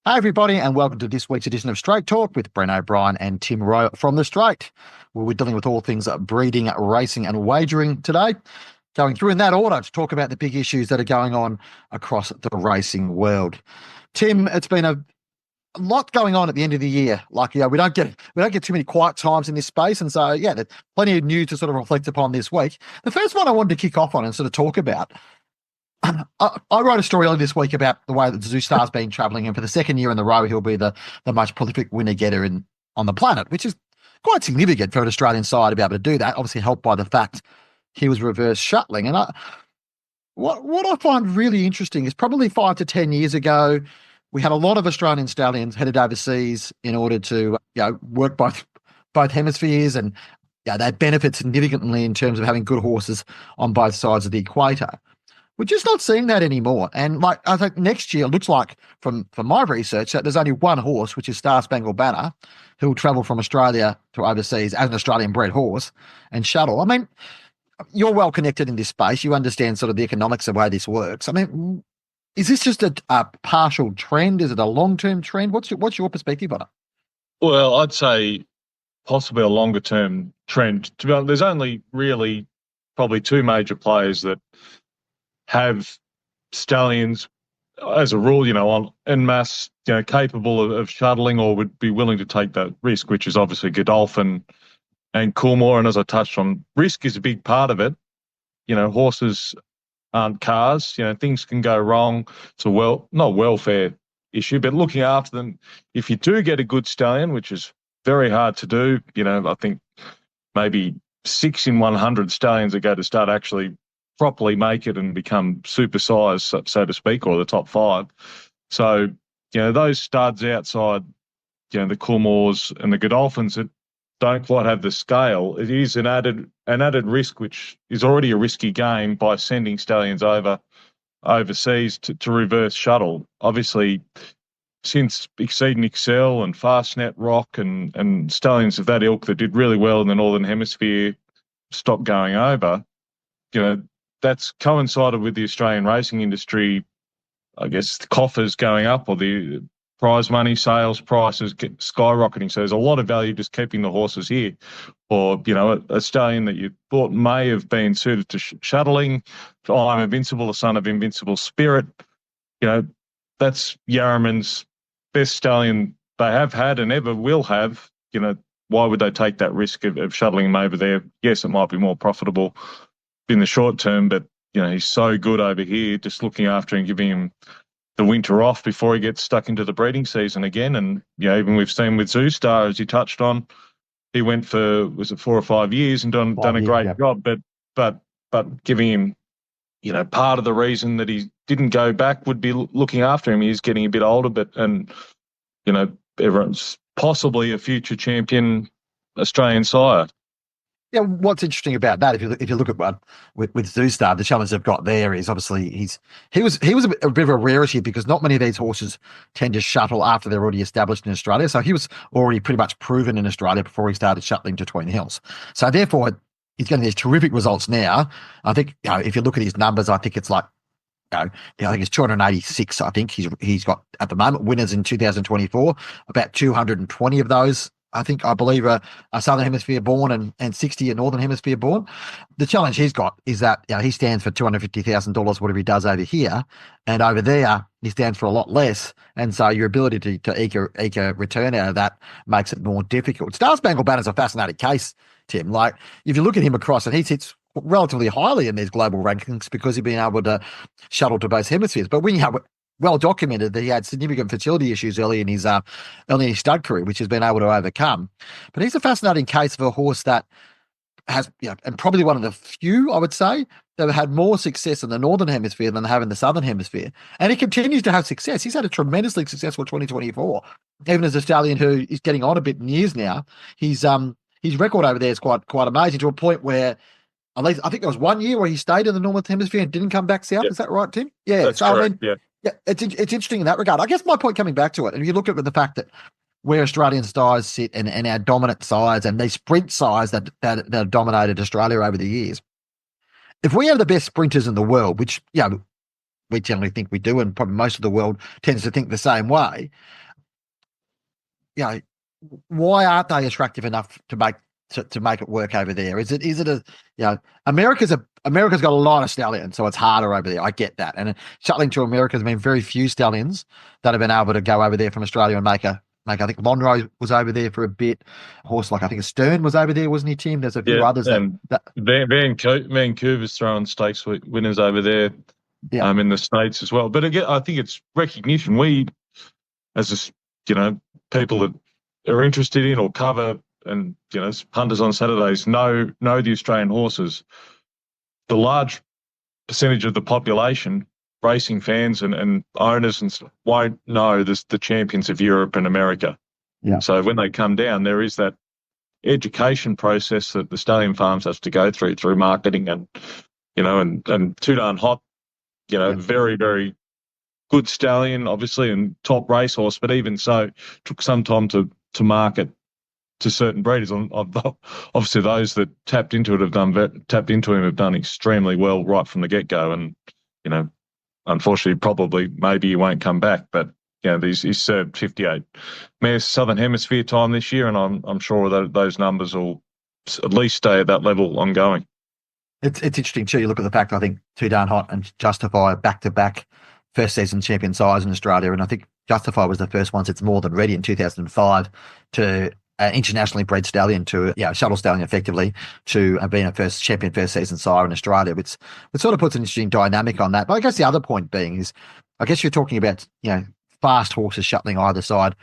Hi, everybody, and welcome to this week's edition of Straight Talk with Bren O'Brien and Tim Rowe from the Straight, where we're dealing with all things breeding, racing, and wagering today. Going through in that order to talk about the big issues that are going on across the racing world. Tim, it's been a lot going on at the end of the year. We don't get too many quiet times in this space, and so there's plenty of news to sort of reflect upon this week. The first one I wanted to kick off on and sort of talk about. I wrote a story earlier this week about the way that Zoo Star's been travelling, and for the second year in a row, he'll be the most prolific winner-getter on the planet, which is quite significant for an Australian side to be able to do that, obviously helped by the fact he was reverse shuttling. And what I find really interesting is probably 5 to 10 years ago, we had a lot of Australian stallions headed overseas in order to work both hemispheres, and they benefit significantly in terms of having good horses on both sides of the equator. We're just not seeing that anymore. And I think next year, it looks like from my research that there's only one horse, which is Star Spangled Banner, who will travel from Australia to overseas as an Australian bred horse and shuttle. I mean, you're well connected in this space. You understand sort of the economics of the way this works. I mean, is this just a partial trend? Is it a long-term trend? What's your perspective on it? Well, I'd say possibly a longer-term trend. To be honest, there's only really probably two major players that have stallions as a rule, on en masse, capable of shuttling or would be willing to take that risk, which is obviously Godolphin and Coolmore. And as I touched on, risk is a big part of it. Horses aren't cars. Things can go wrong. It's not welfare issue, but looking after them. If you do get a good stallion, which is very hard to do, I think maybe 6 in 100 stallions that go to start actually properly make it and become supersized, so to speak, or the top 5. So, those studs outside, the Coolmores and the Godolphins that don't quite have the scale, it is an added risk, which is already a risky game by sending stallions overseas to reverse shuttle. Obviously, since Exceed and Excel and Fastnet Rock and stallions of that ilk that did really well in the Northern Hemisphere stopped going over, that's coincided with the Australian racing industry, I guess, the coffers going up or the prize money sales prices skyrocketing. So there's a lot of value just keeping the horses here. Or, a stallion that you thought may have been suited to shuttling. I'm Invincible, the son of Invincible Spirit. That's Yarraman's best stallion they have had and ever will have. Why would they take that risk of shuttling him over there? Yes, it might be more profitable in the short term, but he's so good over here, just looking after him, giving him the winter off before he gets stuck into the breeding season again. And even we've seen with Zoo Star, as you touched on, he went for 4 or 5 years and done a great job, but giving him part of the reason that he didn't go back would be looking after him. He's getting a bit older, and everyone's possibly a future champion Australian sire. Yeah, what's interesting about that, if you look at one with Zoo Star, the challenge they've got there is obviously he was a bit of a rarity because not many of these horses tend to shuttle after they're already established in Australia. So he was already pretty much proven in Australia before he started shuttling to Twin Hills. So therefore, he's getting these terrific results now. I think if you look at his numbers, I think it's like I think it's 286. I think he's got at the moment winners in 2024. About 220 of those, I believe, are Southern Hemisphere born and 60 are Northern Hemisphere born. The challenge he's got is that he stands for $250,000, whatever he does over here, and over there he stands for a lot less. And so your ability to eke a return out of that makes it more difficult. Star Spangled Banner is a fascinating case, Tim. Like if you look at him across, and he sits relatively highly in these global rankings because he's been able to shuttle to both hemispheres. But when you have well documented that he had significant fertility issues early in his stud career, which he's been able to overcome. But he's a fascinating case of a horse that has, and probably one of the few, I would say, that have had more success in the Northern Hemisphere than they have in the Southern Hemisphere. And he continues to have success. He's had a tremendously successful 2024, even as a stallion who is getting on a bit in years now. His record over there is quite amazing, to a point where at least I think there was 1 year where he stayed in the Northern Hemisphere and didn't come back south. Yep. Is that right, Tim? Yeah. That's correct. Yeah, it's interesting in that regard. I guess my point coming back to it, and if you look at the fact that where Australian sires sit and our dominant sires and these sprint sires that have dominated Australia over the years, if we have the best sprinters in the world, which we generally think we do, and probably most of the world tends to think the same way. You know, why aren't they attractive enough to make it work over there? Is it a, America's got a lot of stallions, so it's harder over there. I get that. And shuttling to America has been very few stallions that have been able to go over there from Australia and make. I think Monroe was over there for a bit. A horse like I think Stern was over there, wasn't he, Tim? There's a few others and Vancouver's throwing stakes winners over there. Yeah. In the States as well. But again, I think it's recognition. We, as people that are interested in or cover, and punters on Saturdays know the Australian horses. The large percentage of the population, racing fans and owners, and won't know the champions of Europe and America. Yeah. So when they come down, there is that education process that the stallion farms have to go through marketing and Too Darn Hot. Very, very good stallion, obviously, and top racehorse. But even so, took some time to market to certain breeders. Obviously, those that tapped into him have done extremely well right from the get go. And unfortunately, probably maybe he won't come back. But he's served 58 mares Southern Hemisphere time this year, and I'm sure that those numbers will at least stay at that level ongoing. It's interesting too. You look at the fact I think Too Darn Hot and Justify are back-to-back first season champion sires in Australia, and I think Justify was the first one since More Than Ready in 2005 to internationally bred stallion to shuttle stallion effectively to have been a first season sire in Australia, which sort of puts an interesting dynamic on that. But I guess the other point being is, I guess you're talking about fast horses shuttling either side.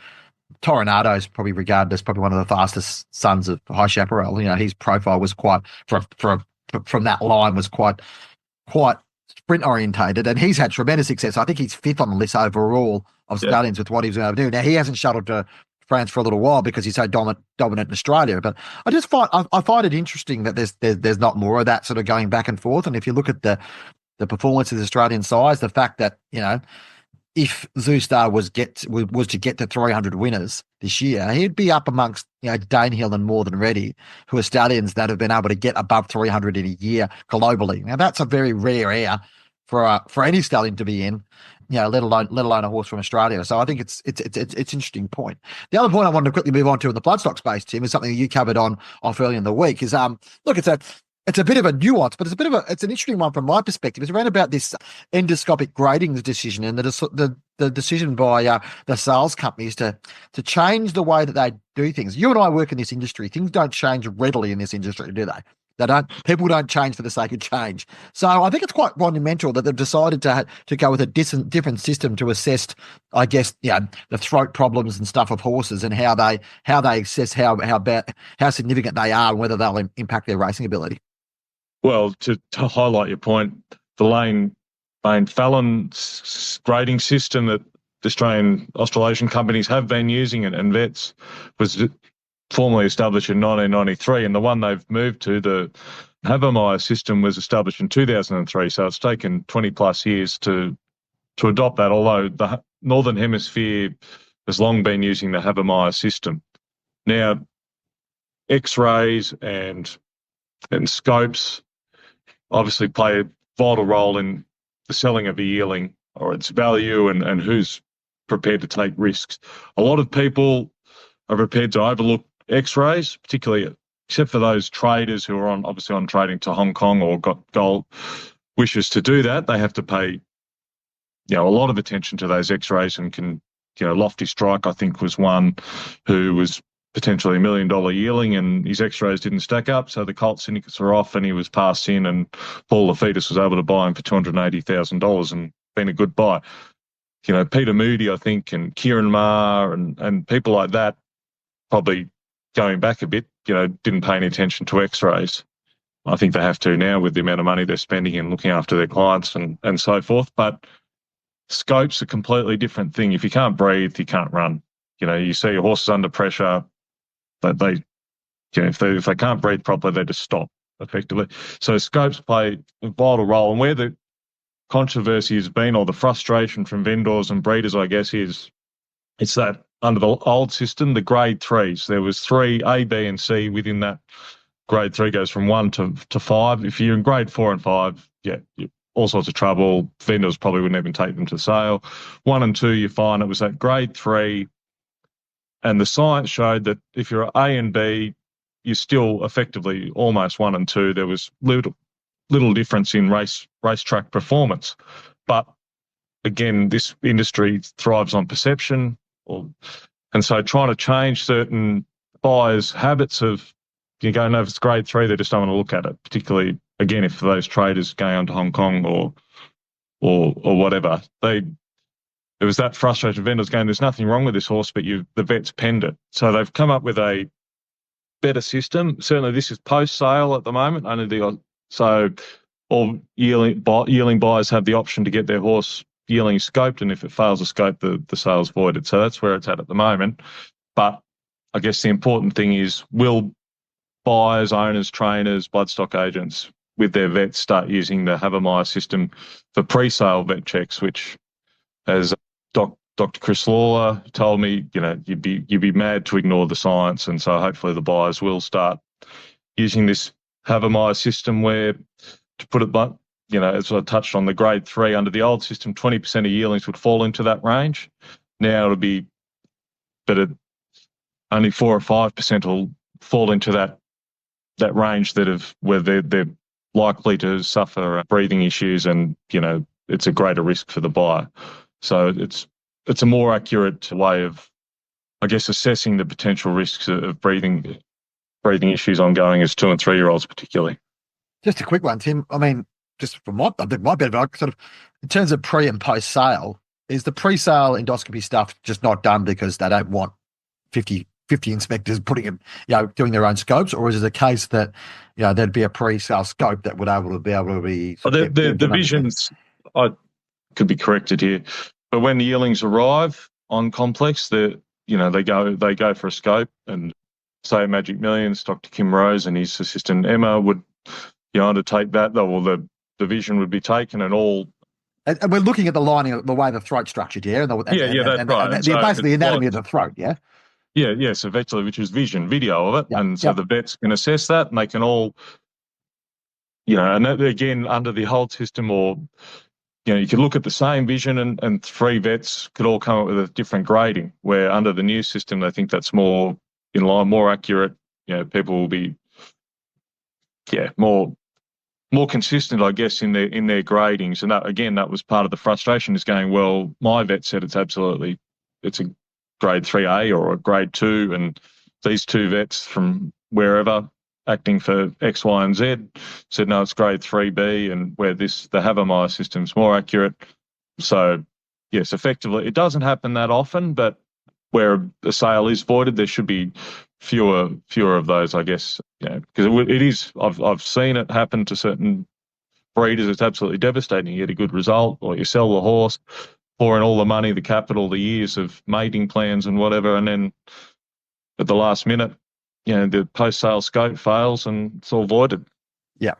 Toronado is probably regarded as probably one of the fastest sons of High Chaparral. His profile was quite from that line was quite sprint orientated, and he's had tremendous success. I think he's fifth on the list overall of stallions with what he was able to do. Now he hasn't shuttled to France for a little while because he's so dominant in Australia. But I find it interesting that there's not more of that sort of going back and forth. And if you look at the performance of the Australian size, the fact that if Zoustar was to get to 300 winners this year, he'd be up amongst Danehill and More Than Ready, who are stallions that have been able to get above 300 in a year globally. Now that's a very rare air for any stallion to be in, let alone a horse from Australia. So I think it's an interesting point. The other point I wanted to quickly move on to in the bloodstock space, Tim, is something you covered off early in the week. Is look, it's a bit of a nuance, but it's an interesting one from my perspective. It's around about this endoscopic grading decision and the decision by the sales companies to change the way that they do things. You and I work in this industry. Things don't change readily in this industry, do they? People don't change for the sake of change. So I think it's quite monumental that they've decided to go with a different system to assess, I guess, the throat problems and stuff of horses and how they assess how significant they are and whether they'll impact their racing ability. Well, to highlight your point, the Lane Fallon grading system that the Australasian companies have been using and vets was formally established in 1993, and the one they've moved to, the Habermeyer system, was established in 2003. So it's taken 20 plus years to adopt that, although the Northern Hemisphere has long been using the Habermeyer system. Now, X-rays and scopes obviously play a vital role in the selling of a yearling or its value and who's prepared to take risks. A lot of people are prepared to overlook X-rays, particularly except for those traders who are obviously on trading to Hong Kong or got gold wishes to do that. They have to pay a lot of attention to those X-rays and can, Lofty Strike, I think, was one who was potentially $1 million yearling and his X-rays didn't stack up, so the Colt syndicates were off and he was passed in, and Paul Lapidus was able to buy him for $280,000 and been a good buy. Peter Moody, I think, and Kieran Maher and people like that, probably going back a bit, didn't pay any attention to X-rays. I think they have to now with the amount of money they're spending and looking after their clients and so forth. But scope's a completely different thing. If you can't breathe, you can't run. You see your horses under pressure, if they can't breathe properly, they just stop effectively. So scopes play a vital role. And where the controversy has been, or the frustration from vendors and breeders, I guess, it's that under the old system, the grade threes, there was 3, A, B, and C within that. Grade 3 goes from 1 to 5. If you're in grade 4 and 5, you're all sorts of trouble. Vendors probably wouldn't even take them to sale. 1 and 2, you find it was at grade 3, and the science showed that if you're A and B, you're still effectively almost 1 and 2. There was little difference in racetrack performance. But again, this industry thrives on perception, and so trying to change certain buyers' habits of, you go, no, if it's grade 3, they just don't want to look at it, particularly, again, if those traders going on to Hong Kong or whatever. There was that frustrated vendors going, there's nothing wrong with this horse, but the vet's penned it. So they've come up with a better system. Certainly this is post-sale at the moment. So all yearling buyers have the option to get their horse yearling scoped, and if it fails a scope, the sale's voided. So that's where it's at the moment. But I guess the important thing is, will buyers, owners, trainers, bloodstock agents with their vets start using the Havermeyer system for pre-sale vet checks, which, as Dr. Chris Lawler told me, you'd be mad to ignore the science, and so hopefully the buyers will start using this Havermeyer system where, to put it, as I touched on, the grade 3 under the old system, 20% of yearlings would fall into that range. Now it'll be, but only 4 or 5% will fall into that range where they're likely to suffer breathing issues, and it's a greater risk for the buyer. So it's a more accurate way of, I guess, assessing the potential risks of breathing issues ongoing as 2 and 3 year olds particularly. Just a quick one, Tim. I mean, just from my benefit, sort of, in terms of pre and post sale, is the pre-sale endoscopy stuff just not done because they don't want 50 inspectors putting them, doing their own scopes, or is it a case that, there'd be a pre-sale scope that would be able to be? The visions, I could be corrected here, but when the yearlings arrive on complex, they go for a scope, and say Magic Millions, Dr. Kim Rose and his assistant Emma would undertake that, or the vision would be taken, and all. And we're looking at the lining, the way the throat's structured, yeah? That's right. And basically the anatomy of the throat, yeah? Yeah, yes, effectively, which is video of it. Yep. And so the vets can assess that, and they can all, and that, again, under the old system, or, you could look at the same vision and 3 vets could all come up with a different grading, where under the new system, they think that's more in line, more accurate. People will be, more consistent, I guess, in their gradings. And that, again, that was part of the frustration, is going, well, my vet said it's a grade 3A or a grade 2, and these 2 vets from wherever acting for X, Y, and Z said, no, it's grade 3B, and where the Havermeyer system's more accurate. So, yes, effectively, it doesn't happen that often, but where a sale is voided, there should be fewer of those, I guess, because it is. I've seen it happen to certain breeders. It's absolutely devastating. You get a good result, or you sell the horse, pour in all the money, the capital, the years of mating plans and whatever, and then at the last minute, the post-sale scope fails and it's all voided. Yeah,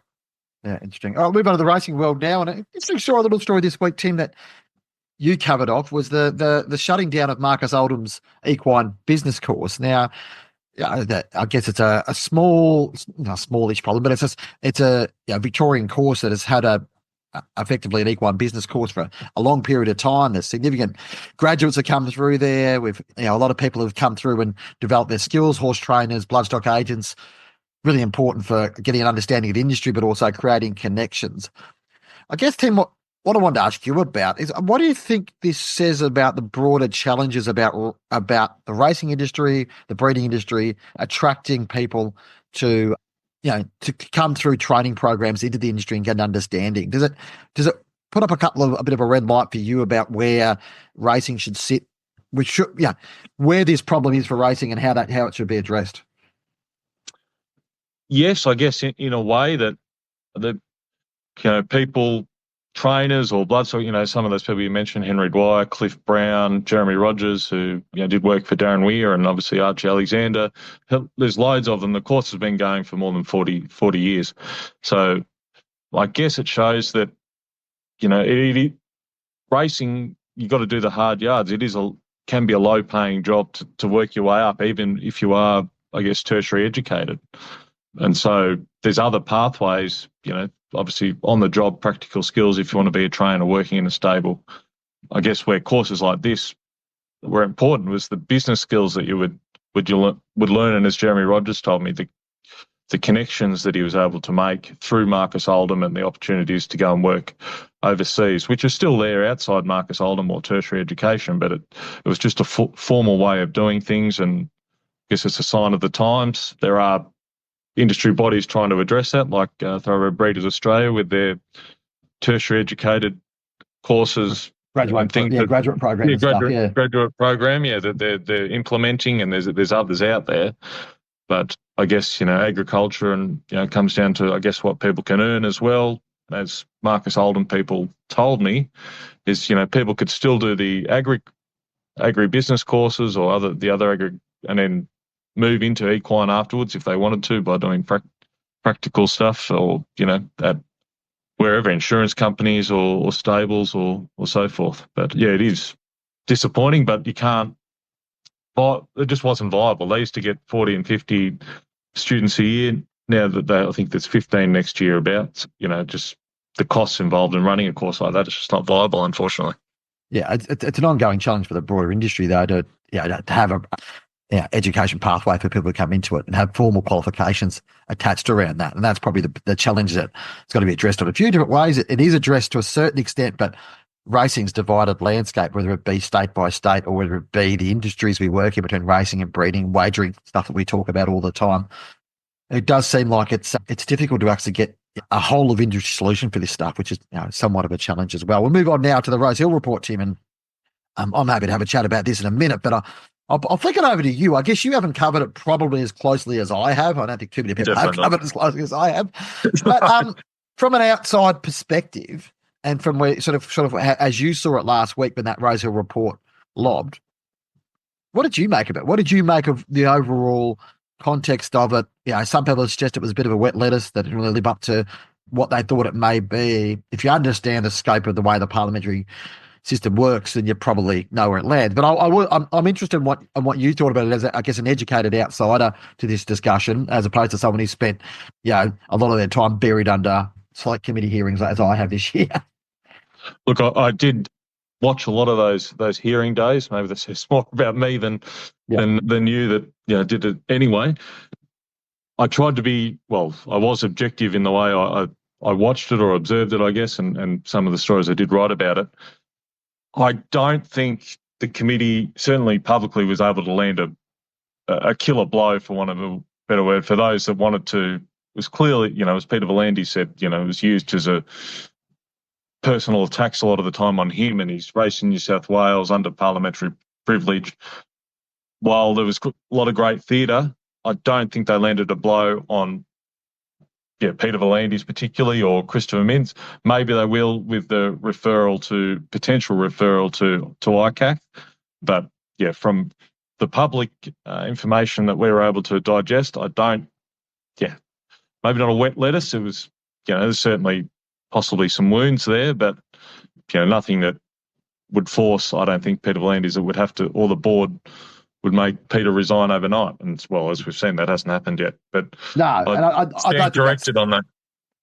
interesting. I'll move on to the racing world now, and an interesting little story this week, Tim, that you covered off was the shutting down of Marcus Oldham's equine business course. Now, I guess it's a smallish problem, but it's a Victorian course that has had effectively an equine business course for a long period of time. There's significant graduates that come through there. With a lot of people who've come through and developed their skills, horse trainers, bloodstock agents. Really important for getting an understanding of the industry, but also creating connections. I guess, Tim, what I wanted to ask you about is, what do you think this says about the broader challenges about the racing industry, the breeding industry, attracting people to come through training programs into the industry and get an understanding? Does it put up a bit of a red light for you about where racing should sit, where this problem is for racing and how it should be addressed? Yes, I guess in a way that people, trainers or bloodstock, some of those people you mentioned, Henry Dwyer, Cliff Brown, Jeremy Rogers, who did work for Darren Weir, and obviously Archie Alexander. There's loads of them. The course has been going for more than 40 years. So I guess it shows that, racing, you've got to do the hard yards. It can be a low-paying job to work your way up, even if you are, I guess, tertiary educated. And so there's other pathways, obviously on the job practical skills if you want to be a trainer working in a stable. I guess where courses like this were important was the business skills that you would learn. And as Jeremy Rogers told me, the connections that he was able to make through Marcus Oldham and the opportunities to go and work overseas, which are still there outside Marcus Oldham or tertiary education, but it was just a formal way of doing things. And I guess it's a sign of the times. There are industry bodies trying to address that, like Thoroughbred Breeders Australia with their tertiary educated courses. Graduate program and stuff, graduate program, that they're implementing, and there's others out there. But I guess, agriculture and, comes down to, I guess, what people can earn as well. As Marcus Oldham people told me, is, people could still do the agri-business courses or the other agri, and then move into equine afterwards if they wanted to by doing practical stuff, or, at wherever, insurance companies or stables or so forth. But yeah, it is disappointing, but you can't. It just wasn't viable. They used to get 40 and 50 students a year. Now that I think there's 15 next year about, just the costs involved in running a course like that, it's just not viable, unfortunately. Yeah, it's an ongoing challenge for the broader industry, though, to have a education pathway for people to come into it and have formal qualifications attached around that. And that's probably the challenge that it's got to be addressed in a few different ways. It is addressed to a certain extent, but racing's divided landscape, whether it be state by state or whether it be the industries we work in between racing and breeding, wagering, stuff that we talk about all the time. It does seem like it's difficult to actually get a whole of industry solution for this stuff, which is somewhat of a challenge as well. We'll move on now to the Rosehill report, Tim, and I'm happy to have a chat about this in a minute, but I'll flick it over to you. I guess you haven't covered it probably as closely as I have. I don't think too many people have covered it as closely as I have. But from an outside perspective, and from where sort of as you saw it last week when that Rosehill report lobbed, what did you make of it? What did you make of the overall context of it? Some people suggest it was a bit of a wet lettuce that didn't really live up to what they thought it may be. If you understand the scope of the way the parliamentary system works, then you probably know where it lands. But I'm interested in what you thought about it as, I guess, an educated outsider to this discussion, as opposed to someone who spent a lot of their time buried under select committee hearings as I have this year. Look, I did watch a lot of those hearing days. Maybe that says more about me than you that did it anyway. I tried to be, I was objective in the way I watched it or observed it, I guess, and some of the stories I did write about it. I don't think the committee, certainly publicly, was able to land a killer blow, for want of a better word, for those that wanted to. It was clearly, as Peter V'landys said, it was used as a personal attacks a lot of the time on him and his race in New South Wales under parliamentary privilege. While there was a lot of great theatre, I don't think they landed a blow on Peter V'landys particularly, or Christopher Mintz. Maybe they will with the potential referral to ICAC. But from the public information that we were able to digest, maybe not a wet lettuce. It was, there's certainly possibly some wounds there, but nothing that would force, I don't think, Peter V'landys, that would have to, or the board would make Peter resign overnight. And as we've seen, that hasn't happened yet. But no, I don't corrected on that.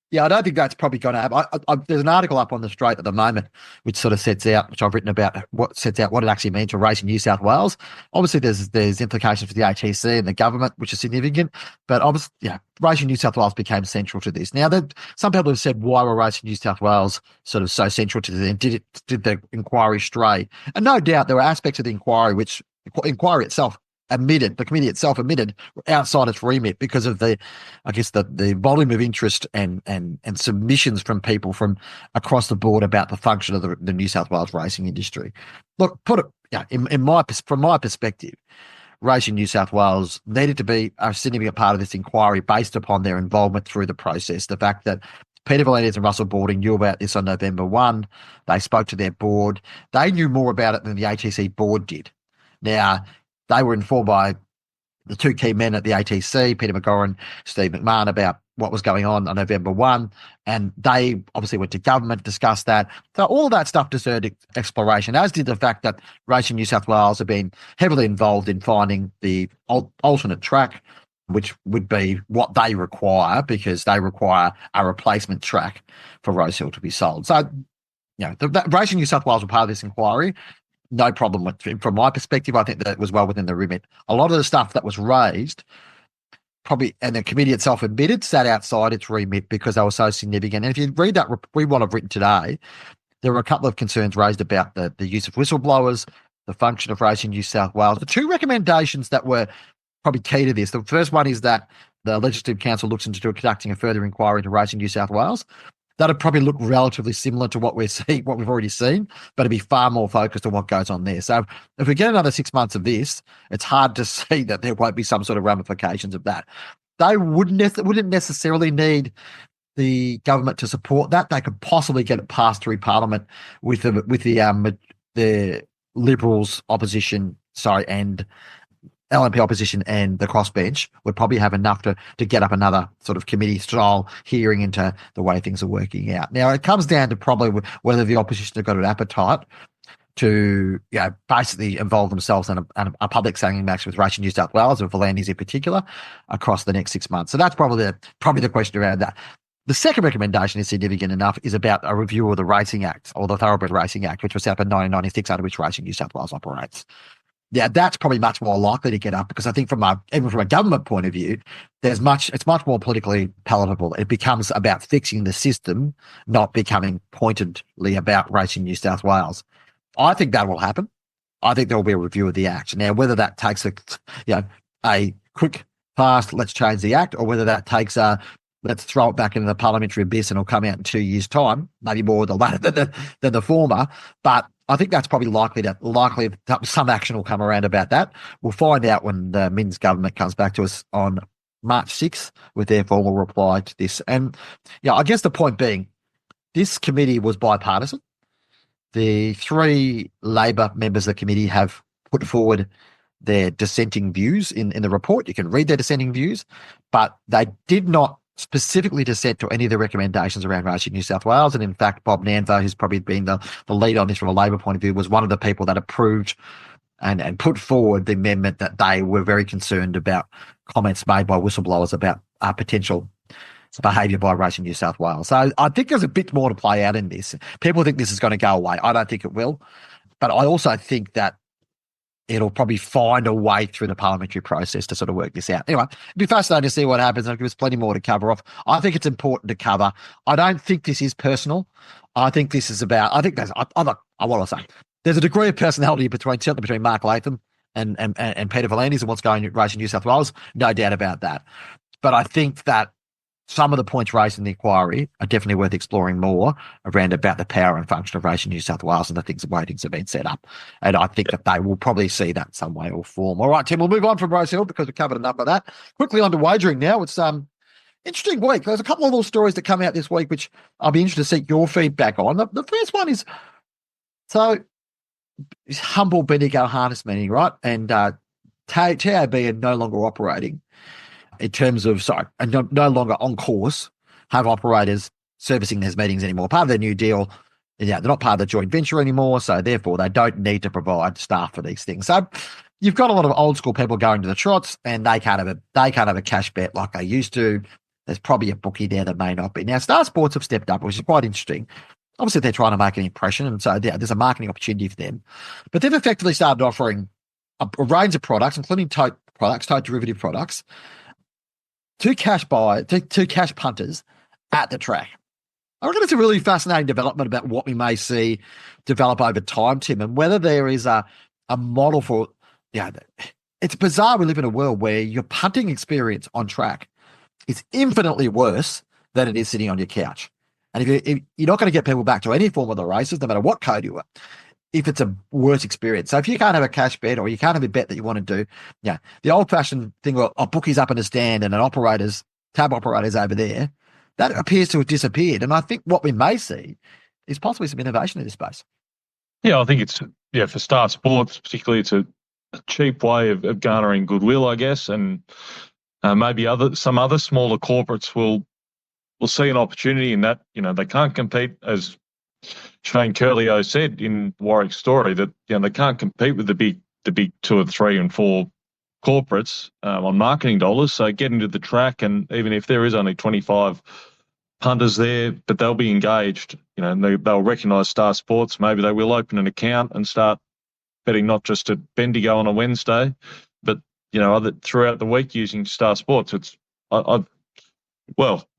Yeah, I don't think that's probably going to happen. There's an article up on the Straight at the moment which sort of sets out, which I've written about, what it actually means to race in New South Wales. Obviously, there's implications for the ATC and the government, which is significant. But obviously, racing New South Wales became central to this. Now, some people have said, why were racing New South Wales sort of so central to this? And did the inquiry stray? And no doubt there were aspects of the inquiry which inquiry itself admitted, the committee itself admitted, outside its remit because of the volume of interest and submissions from people from across the board about the function of the New South Wales racing industry. Look, from my perspective, Racing New South Wales needed to be a significant part of this inquiry based upon their involvement through the process. The fact that Peter V'landys and Russell Balding knew about this on November 1. They spoke to their board. They knew more about it than the ATC board did. Now, they were informed by the two key men at the ATC, Peter McGorran, Steve McMahon, about what was going on November 1, and they obviously went to government, discussed that. So all of that stuff deserved exploration, as did the fact that Racing New South Wales have been heavily involved in finding the alternate track, which would be what they require because they require a replacement track for Rosehill to be sold. So, the Racing New South Wales were part of this inquiry. No problem from my perspective. I think that it was well within the remit. A lot of the stuff that was raised probably, and the committee itself admitted, sat outside its remit because they were so significant. And if you read that what I've written today, there were a couple of concerns raised about the use of whistleblowers, the function of Racing New South Wales. The two recommendations that were probably key to this. The first one is that the Legislative Council looks into conducting a further inquiry into Racing New South Wales. That'd probably look relatively similar to what we've already seen, but it'd be far more focused on what goes on there. So if we get another 6 months of this, it's hard to see that there won't be some sort of ramifications of that. They wouldn't necessarily need the government to support that. They could possibly get it passed through Parliament with the Liberals opposition, and LNP opposition and the crossbench would probably have enough to get up another sort of committee-style hearing into the way things are working out. Now, it comes down to probably whether the opposition have got an appetite to basically involve themselves in a public selling match with Racing New South Wales, and Volandis in particular, across the next 6 months. So that's probably the question around that. The second recommendation is significant enough, is about a review of the Racing Act, or the Thoroughbred Racing Act, which was set up in 1996, under which Racing New South Wales operates. Yeah, that's probably much more likely to get up because I think even from a government point of view, it's much more politically palatable. It becomes about fixing the system, not becoming pointedly about Racing New South Wales. I think that will happen. I think there will be a review of the Act. Now, whether that takes a quick, fast, let's change the Act, or whether that takes let's throw it back into the parliamentary abyss and it'll come out in 2 years' time, maybe more the latter than the former. But I think that's probably likely that some action will come around about that. We'll find out when the Minns government comes back to us on March 6th with their formal reply to this. And I guess the point being, this committee was bipartisan. The 3 Labor members of the committee have put forward their dissenting views in the report. You can read their dissenting views, but they did not specifically dissent to any of the recommendations around Racing New South Wales. And in fact, Bob Nanvo, who's probably been the lead on this from a Labor point of view, was one of the people that approved and put forward the amendment that they were very concerned about comments made by whistleblowers about potential behaviour by Racing New South Wales. So I think there's a bit more to play out in this. People think this is going to go away. I don't think it will. But I also think that it'll probably find a way through the parliamentary process to sort of work this out. Anyway, it'd be fascinating to see what happens. There's plenty more to cover off. I think it's important to cover. I don't think this is personal. I think this is about, I think there's, I what do I say? There's a degree of personality certainly between Mark Latham and Peter Volandis and what's going on at Racing New South Wales. No doubt about that. But I think that some of the points raised in the inquiry are definitely worth exploring more around about the power and function of Racing New South Wales and the way things have been set up. And I think that they will probably see that in some way or form. All right, Tim, we'll move on from Rosehill because we've covered enough of that. Quickly on to wagering now. It's interesting week. There's a couple of little stories that come out this week, which I'll be interested to seek your feedback on. The first one is, it's humble Bendigo harness meeting, right? And TAB are no longer operating in terms of, and no longer on course, have operators servicing those meetings anymore. Part of their new deal, they're not part of the joint venture anymore, so therefore they don't need to provide staff for these things. So you've got a lot of old school people going to the trots, and they can't have a cash bet like they used to. There's probably a bookie there that may not be. Now, Star Sports have stepped up, which is quite interesting. Obviously, they're trying to make an impression, and so there's a marketing opportunity for them. But they've effectively started offering a range of products, including tote derivative products, to cash punters at the track. I reckon it's a really fascinating development about what we may see develop over time, Tim, and whether there is a model for, it's bizarre we live in a world where your punting experience on track is infinitely worse than it is sitting on your couch. And if you're not going to get people back to any form of the races, no matter what code you are, if it's a worse experience. So if you can't have a cash bet or you can't have a bet that you want to do, the old-fashioned thing of bookies up in a stand and tab operators over there, that appears to have disappeared. And I think what we may see is possibly some innovation in this space. Yeah, I think it's, for Star Sports particularly, it's a cheap way of garnering goodwill, I guess, and maybe some other smaller corporates will see an opportunity in that. They can't compete, as Shane Curlio said in Warwick's story, that they can't compete with the big 2 or 3 and 4 corporates on marketing dollars. So get into the track, and even if there is only 25 punters there, but they'll be engaged, and they'll recognise Star Sports. Maybe they will open an account and start betting not just at Bendigo on a Wednesday, but other throughout the week using Star Sports.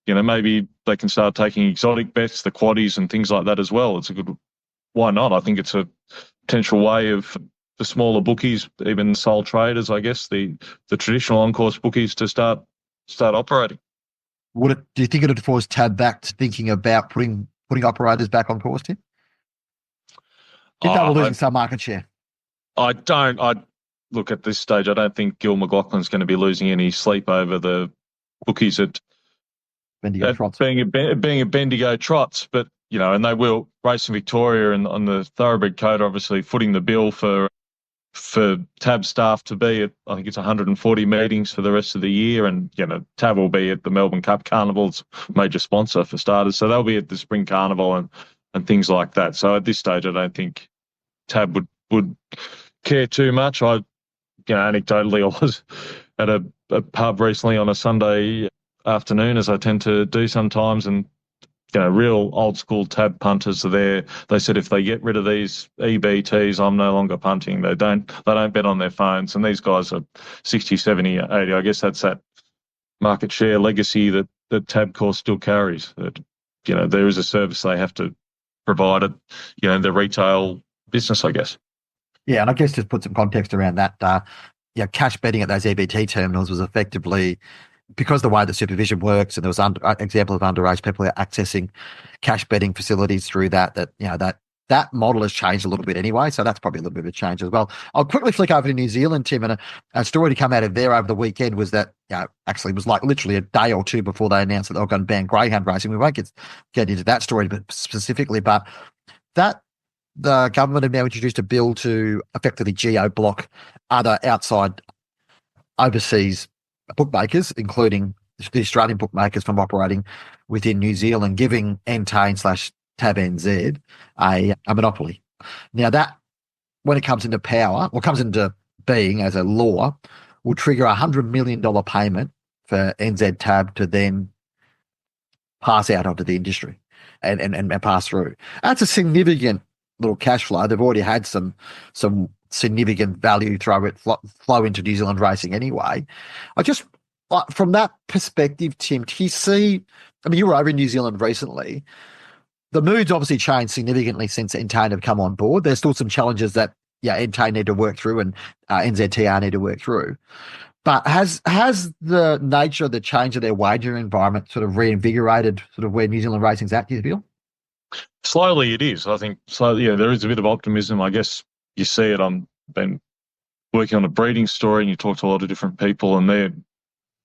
Maybe they can start taking exotic bets, the quaddies and things like that as well. It's a good. Why not? I think it's a potential way of the smaller bookies, even sole traders, I guess, the traditional on-course bookies to start operating. Do you think it would force Tab back to thinking about putting operators back on course, Tim? If they were losing some market share. I look at this stage, I don't think Gil McLaughlin's going to be losing any sleep over the bookies at Bendigo Trots. being a Bendigo Trots, but and they will. Racing Victoria and on the Thoroughbred Code, obviously footing the bill for Tab staff to be at, I think it's 140 meetings for the rest of the year, and Tab will be at the Melbourne Cup Carnival's major sponsor for starters, so they'll be at the Spring Carnival and things like that. So at this stage, I don't think Tab would care too much. Anecdotally, I was at a pub recently on a Sunday afternoon, as I tend to do sometimes, and real old school Tab punters are there. They said if they get rid of these EBTs, I'm no longer punting. They don't bet on their phones, and these guys are 60, 70, 80. I guess that's that market share legacy that Tabcorp still carries. That there is a service they have to provide it. The retail business, I guess. Yeah, and I guess just put some context around that. Cash betting at those EBT terminals was effectively, because the way the supervision works, and there was an example of underage people accessing cash betting facilities through that model has changed a little bit anyway. So that's probably a little bit of a change as well. I'll quickly flick over to New Zealand, Tim, and a story to come out of there over the weekend was that, actually it was like literally a day or two before they announced that they were going to ban greyhound racing. We won't get into that story specifically, but that the government have now introduced a bill to effectively geo-block other outside overseas bookmakers, including the Australian bookmakers, from operating within New Zealand, giving Entain/Tab NZ a monopoly. Now that, when it comes into power, or comes into being as a law, will trigger $100 million payment for NZ Tab to then pass out onto the industry and pass through. That's a significant little cash flow. They've already had some significant value flow into New Zealand racing anyway. I just, from that perspective, Tim, do you see, you were over in New Zealand recently. The mood's obviously changed significantly since Entain have come on board. There's still some challenges that Entain need to work through and NZTR need to work through. But has the nature of the change of their wagering environment sort of reinvigorated sort of where New Zealand racing's at, do you feel? Slowly it is. I think slowly, there is a bit of optimism. I guess you see it. I've been working on a breeding story, and you talk to a lot of different people, and they're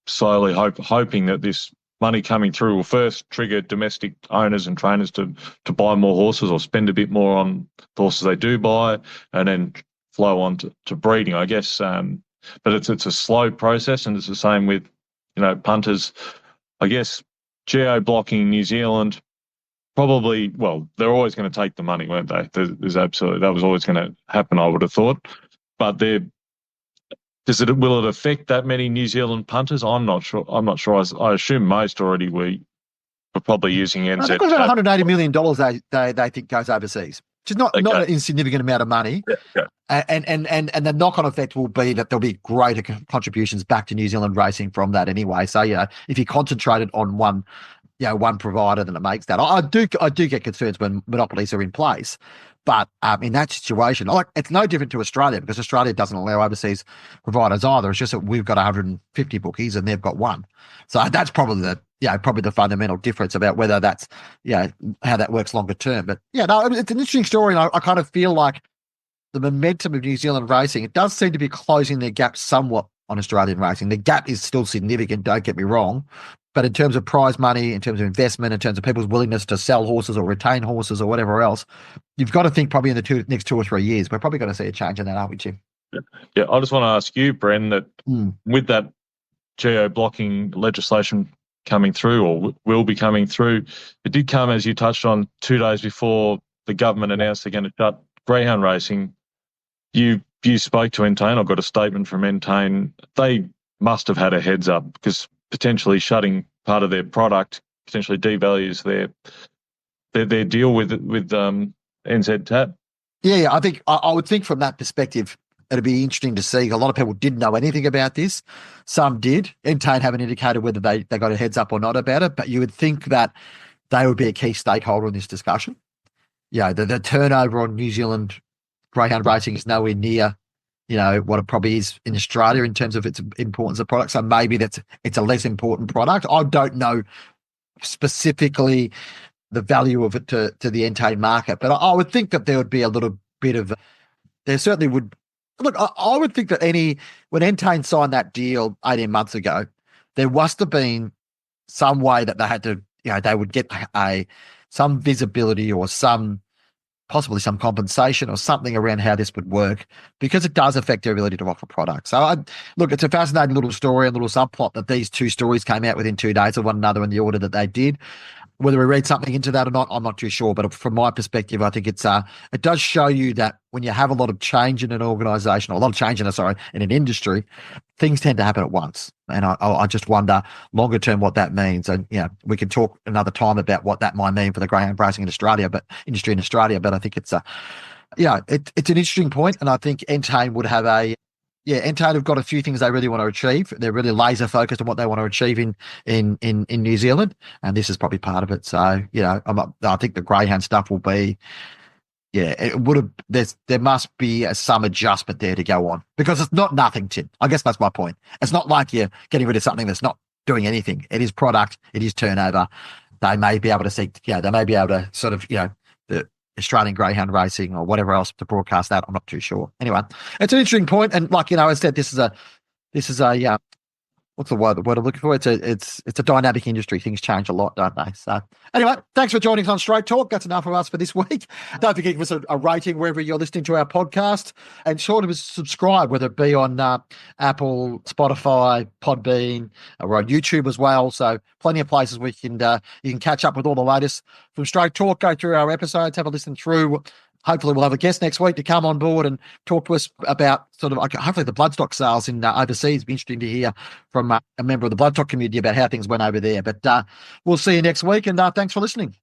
slowly hoping that this money coming through will first trigger domestic owners and trainers to buy more horses or spend a bit more on the horses they do buy, and then flow on to breeding, I guess. But it's a slow process, and it's the same with punters. I guess geo-blocking New Zealand. Probably, they're always going to take the money, weren't they? There's absolutely, that was always going to happen, I would have thought. But will it affect that many New Zealand punters? I'm not sure. I assume most already were probably using NZ. I think it was about $180 million they think goes overseas, which is not an insignificant amount of money. Yeah. And the knock-on effect will be that there'll be greater contributions back to New Zealand racing from that anyway. So, if you concentrated on one provider, then it makes that. I do get concerns when monopolies are in place, but in that situation, it's no different to Australia, because Australia doesn't allow overseas providers either. It's just that we've got 150 bookies and they've got one. So that's probably the fundamental difference about whether that's how that works longer term. But it's an interesting story, and I kind of feel like the momentum of New Zealand racing, it does seem to be closing their gap somewhat on Australian racing. The gap is still significant, don't get me wrong. But in terms of prize money, in terms of investment, in terms of people's willingness to sell horses or retain horses or whatever else, you've got to think probably in the next 2 or 3 years, we're probably going to see a change in that, aren't we, Jim? Yeah, I just want to ask you, Bren, that with that geo-blocking legislation coming through, or will be coming through, it did come, as you touched on, 2 days before the government announced they're going to shut greyhound racing. You you spoke to Entain, I got a statement from Entain. They must have had a heads up, because potentially shutting part of their product potentially devalues their deal with NZ Tab. Yeah, I think I would think from that perspective, it'd be interesting to see. A lot of people didn't know anything about this. Some did. Entain haven't indicated whether they got a heads up or not about it, but you would think that they would be a key stakeholder in this discussion. Yeah, the turnover on New Zealand greyhound racing is nowhere near, what it probably is in Australia in terms of its importance of product. So maybe it's a less important product. I don't know specifically the value of it to the Entain market, but I would think that there would be a little bit of, there certainly would. Look, I would think that when Entain signed that deal 18 months ago, there must have been some way that they had to, they would get some visibility or possibly some compensation or something around how this would work, because it does affect their ability to offer products. So look, it's a fascinating little story, a little subplot that these two stories came out within 2 days of one another in the order that they did. Whether we read something into that or not, I'm not too sure. But from my perspective, I think it does show you that when you have a lot of change in an organisation, or a lot of change in an industry, things tend to happen at once. And I just wonder longer term what that means. And we can talk another time about what that might mean for the greyhound racing in Australia, industry in Australia. But I think it's an interesting point, and I think Entain would have Entain have got a few things they really want to achieve. They're really laser focused on what they want to achieve in New Zealand, and this is probably part of it. So I think the greyhound stuff will be, it would have. There must be some adjustment there to go on, because it's not nothing, Tim. I guess that's my point. It's not like you're getting rid of something that's not doing anything. It is product. It is turnover. They may be able to see. They may be able to sort of the Australian greyhound racing or whatever else to broadcast that. I'm not too sure. Anyway, it's an interesting point, and like I said, this is a what's the word I'm looking for? It's a dynamic industry. Things change a lot, don't they? So anyway, thanks for joining us on Straight Talk. That's enough of us for this week. Don't forget to give us a rating wherever you're listening to our podcast, and sure to subscribe, whether it be on Apple, Spotify, Podbean, or on YouTube as well. So plenty of places where you can catch up with all the latest from Straight Talk. Go through our episodes, have a listen through. Hopefully we'll have a guest next week to come on board and talk to us about sort of hopefully the bloodstock sales in overseas. It'd be interesting to hear from a member of the bloodstock community about how things went over there. But we'll see you next week, and thanks for listening.